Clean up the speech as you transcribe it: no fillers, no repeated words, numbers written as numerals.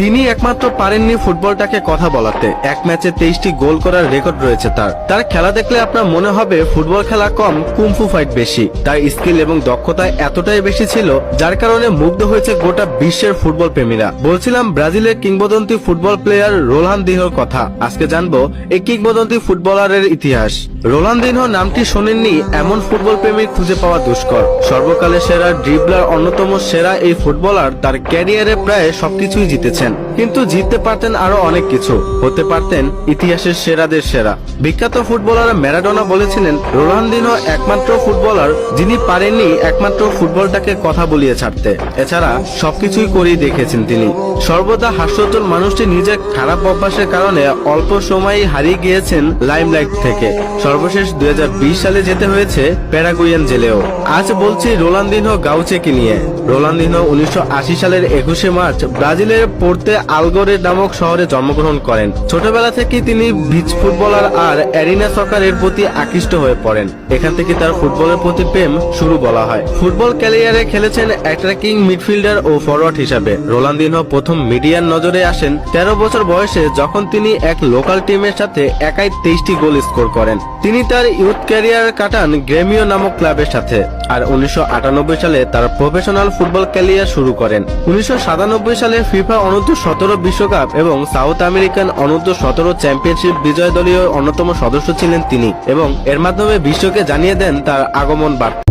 তিনি একমাত্র পারেননি ফুটবলটাকে কথা বলাতে। এক ম্যাচে 23টি গোল করার রেকর্ড রয়েছে তার খেলা দেখলে আপনার মনে হবে ফুটবল খেলা কম, কুমফু ফাইট বেশি। তার স্কিল এবং দক্ষতা এতটাই বেশি ছিল যার কারণে মুগ্ধ হয়েছে গোটা বিশ্বের ফুটবল প্রেমীরা। বলছিলাম ব্রাজিলের কিংবদন্তি ফুটবল প্লেয়ার রোনালদিনহোর কথা। আজকে জানবো এই কিংবদন্তি ফুটবলারের ইতিহাস। রোনালদিনহো নামটি শোনেননি এমন ফুটবল প্রেমী খুঁজে পাওয়া দুষ্কর। সর্বকালের সেরা ড্রিবলার, অন্যতম সেরা এই ফুটবলার তার ক্যারিয়ারে প্রায় সবকিছুই জিতেছেন, কিন্তু জিততে পারতেন আরো অনেক কিছু। হতে পারতেন ইতিহাসের সেরাদের সেরা। বিখ্যাত ফুটবলার ম্যারাডোনা বলেছিলেন রোনালদিনহো একমাত্র ফুটবলার যিনি পারেননি একমাত্র ফুটবলটাকে কথা বলিয়ে ছাড়তে। এছাড়া সবকিছুই করেই দেখেছেন তিনি। সর্বদা হাস্যোজ্জ্বল মানুষটি নিজের খারাপ অভ্যাসের কারণে অল্প সময়ই হারিয়ে গিয়েছেন লাইমলাইট থেকে। সর্বশেষ 2020 সালে যেতে হয়েছে প্যারাগুয়েন জেলেও। আজ বলছি রোনালদিনহো গাউচেকে নিয়ে। রোনালদিনহো 1980 সালের 21শে মার্চ ব্রাজিলের পোর্তে আলগোরে নামক শহরে জন্মগ্রহণ করেন। ছোটবেলা থেকেই তিনি বিচ ফুটবলার আর অ্যারিনা সকারের প্রতি আকৃষ্ট হয়ে পড়েন। এখান থেকে তার ফুটবলের প্রতি প্রেম শুরু বলা হয়। ফুটবল ক্যারিয়ারে খেলেছেন অ্যাটাকিং মিডফিল্ডার ও ফরওয়ার্ড হিসাবে। রোনালদিনহো প্রথম মিডিয়ার নজরে আসেন 13 বছর বয়সে, যখন তিনি এক লোকাল টিমের সাথে একাই 23টি গোল স্কোর করেন। তিনি তার ইউথ ক্যারিয়ার কাটান গ্রেমিও নামক ক্লাবের সাথে, আর 1998 সালে তার প্রফেশনাল ফুটবল ক্যারিয়ার শুরু করেন। 1997 সালে ফিফা অনূর্ধ্ব-17 বিশ্বকাপ এবং সাউথ আমেরিকান অনূর্ধ্ব-17 চ্যাম্পিয়নশিপ বিজয় দলীয় অন্যতম সদস্য ছিলেন তিনি, এবং এর মাধ্যমে বিশ্বকে জানিয়ে দেন তার আগমন বার্তা।